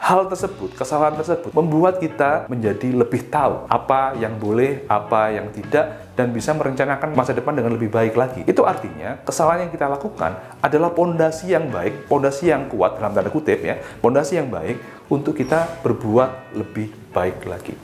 Hal tersebut, kesalahan tersebut membuat kita menjadi lebih tahu apa yang boleh, apa yang tidak, dan bisa merencanakan masa depan dengan lebih baik lagi. Itu artinya kesalahan yang kita lakukan adalah pondasi yang baik, pondasi yang kuat dalam tanda kutip ya, pondasi yang baik untuk kita berbuat lebih baik lagi.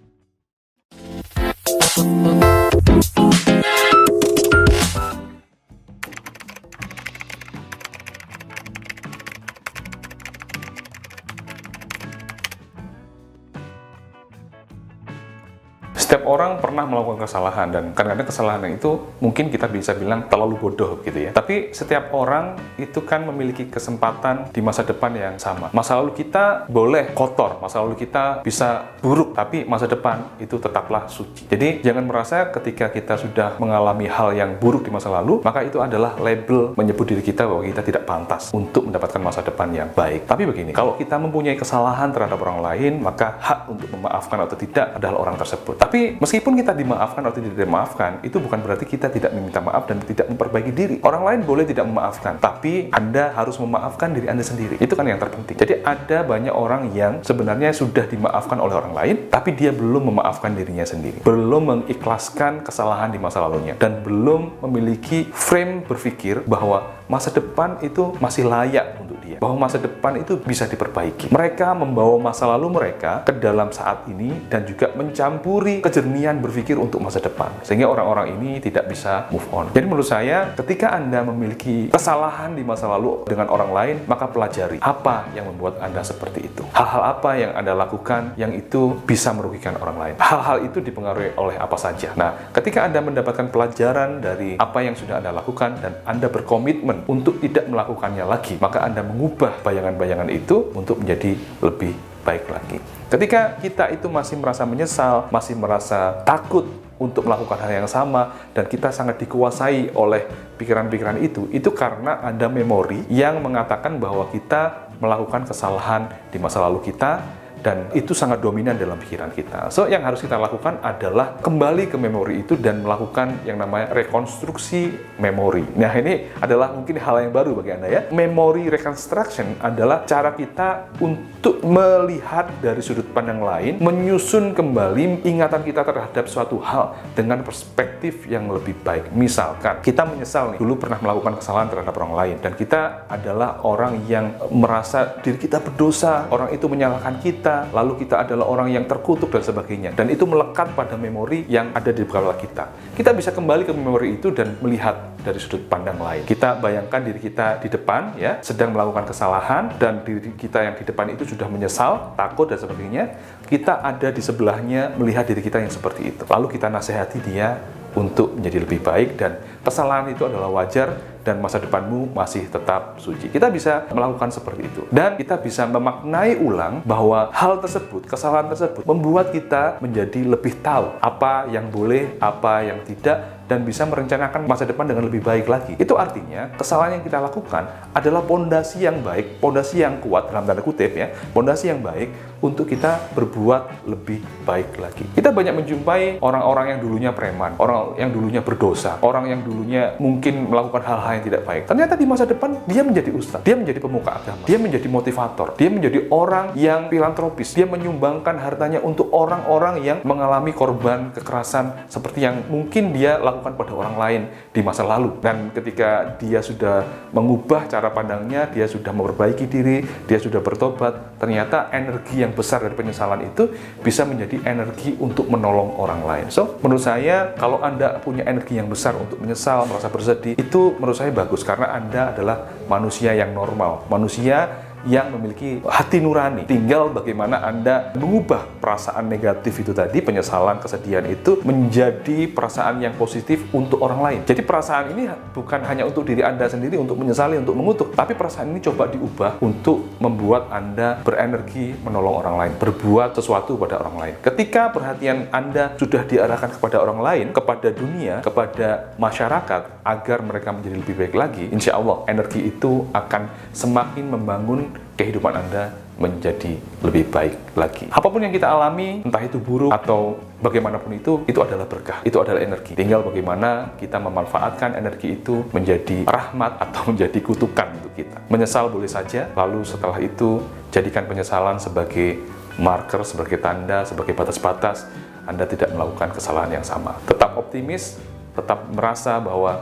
Setiap orang pernah melakukan kesalahan, dan kadang-kadang kesalahan itu mungkin kita bisa bilang terlalu bodoh gitu ya. Tapi setiap orang itu kan memiliki kesempatan di masa depan yang sama. Masa lalu kita boleh kotor, masa lalu kita bisa buruk, tapi masa depan itu tetaplah suci. Jadi jangan merasa ketika kita sudah mengalami hal yang buruk di masa lalu, maka itu adalah label menyebut diri kita bahwa kita tidak pantas untuk mendapatkan masa depan yang baik. Tapi begini, kalau kita mempunyai kesalahan terhadap orang lain, maka hak untuk memaafkan atau tidak adalah orang tersebut. Tapi meskipun kita dimaafkan atau tidak dimaafkan, itu bukan berarti kita tidak meminta maaf dan tidak memperbaiki diri. Orang lain boleh tidak memaafkan, tapi Anda harus memaafkan diri Anda sendiri. Itu kan yang terpenting. Jadi ada banyak orang yang sebenarnya sudah dimaafkan oleh orang lain, tapi dia belum memaafkan dirinya sendiri. Belum mengikhlaskan kesalahan di masa lalunya. Dan belum memiliki frame berpikir bahwa masa depan itu masih layak untuk dia. Bahwa masa depan itu bisa diperbaiki. Mereka membawa masa lalu mereka ke dalam saat ini dan juga mencampuri kejernihan berpikir untuk masa depan, sehingga orang-orang ini tidak bisa move on. Jadi menurut saya, ketika Anda memiliki kesalahan di masa lalu dengan orang lain, maka pelajari apa yang membuat Anda seperti itu. Hal-hal apa yang Anda lakukan yang itu bisa merugikan orang lain. Hal-hal itu dipengaruhi oleh apa saja. Nah, ketika Anda mendapatkan pelajaran dari apa yang sudah Anda lakukan dan Anda berkomitmen untuk tidak melakukannya lagi, maka Anda mengubah bayangan-bayangan itu untuk menjadi lebih baik lagi. Ketika kita itu masih merasa menyesal, masih merasa takut untuk melakukan hal yang sama, dan kita sangat dikuasai oleh pikiran-pikiran itu karena ada memori yang mengatakan bahwa kita melakukan kesalahan di masa lalu kita, dan itu sangat dominan dalam pikiran kita. So, yang harus kita lakukan adalah kembali ke memori itu dan melakukan yang namanya rekonstruksi memori. Nah, ini adalah mungkin hal yang baru bagi Anda ya. Memory reconstruction adalah cara kita untuk melihat dari sudut pandang lain, menyusun kembali ingatan kita terhadap suatu hal dengan perspektif yang lebih baik. Misalkan, kita menyesal nih, dulu pernah melakukan kesalahan terhadap orang lain, dan kita adalah orang yang merasa diri kita berdosa, orang itu menyalahkan kita, lalu kita adalah orang yang terkutuk dan sebagainya, dan itu melekat pada memori yang ada di kepala kita. Kita bisa kembali ke memori itu dan melihat dari sudut pandang lain. Kita bayangkan diri kita di depan ya, sedang melakukan kesalahan, dan diri kita yang di depan itu sudah menyesal, takut dan sebagainya. Kita ada di sebelahnya melihat diri kita yang seperti itu. Lalu kita nasihati dia untuk menjadi lebih baik, dan kesalahan itu adalah wajar dan masa depanmu masih tetap suci. Kita bisa melakukan seperti itu, dan kita bisa memaknai ulang bahwa hal tersebut, kesalahan tersebut membuat kita menjadi lebih tahu apa yang boleh, apa yang tidak, dan bisa merencanakan masa depan dengan lebih baik lagi. Itu artinya kesalahan yang kita lakukan adalah pondasi yang baik, pondasi yang kuat dalam tanda kutip ya, pondasi yang baik untuk kita berbuat lebih baik lagi. Kita banyak menjumpai orang-orang yang dulunya preman, orang yang dulunya berdosa, orang yang dulunya mungkin melakukan hal-hal yang tidak baik. Ternyata di masa depan dia menjadi ustadz, dia menjadi pemuka agama, dia menjadi motivator, dia menjadi orang yang filantropis, dia menyumbangkan hartanya untuk orang-orang yang mengalami korban kekerasan seperti yang mungkin dia lakukan pada orang lain di masa lalu. Dan ketika dia sudah mengubah cara pandangnya, dia sudah memperbaiki diri, dia sudah bertobat, ternyata energi yang besar dari penyesalan itu bisa menjadi energi untuk menolong orang lain. So, menurut saya kalau Anda punya energi yang besar untuk menyesal, merasa bersedih, itu menurut saya bagus, karena Anda adalah manusia yang normal, manusia yang memiliki hati nurani. Tinggal bagaimana Anda mengubah perasaan negatif itu tadi, penyesalan, kesedihan itu menjadi perasaan yang positif untuk orang lain. Jadi perasaan ini bukan hanya untuk diri Anda sendiri, untuk menyesali, untuk mengutuk, tapi perasaan ini coba diubah untuk membuat Anda berenergi menolong orang lain, berbuat sesuatu pada orang lain. Ketika perhatian Anda sudah diarahkan kepada orang lain, kepada dunia, kepada masyarakat, agar mereka menjadi lebih baik lagi, insya Allah energi itu akan semakin membangun kehidupan Anda menjadi lebih baik lagi. Apapun yang kita alami, entah itu buruk atau bagaimanapun itu adalah berkah, itu adalah energi. Tinggal bagaimana kita memanfaatkan energi itu menjadi rahmat atau menjadi kutukan untuk kita. Menyesal boleh saja, lalu setelah itu jadikan penyesalan sebagai marker, sebagai tanda, sebagai batas-batas Anda tidak melakukan kesalahan yang sama. Tetap optimis, tetap merasa bahwa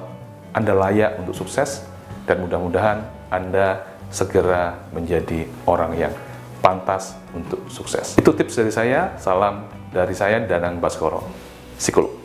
Anda layak untuk sukses, dan mudah-mudahan Anda segera menjadi orang yang pantas untuk sukses. Itu tips dari saya. Salam dari saya, Danang Baskoro, psikolog.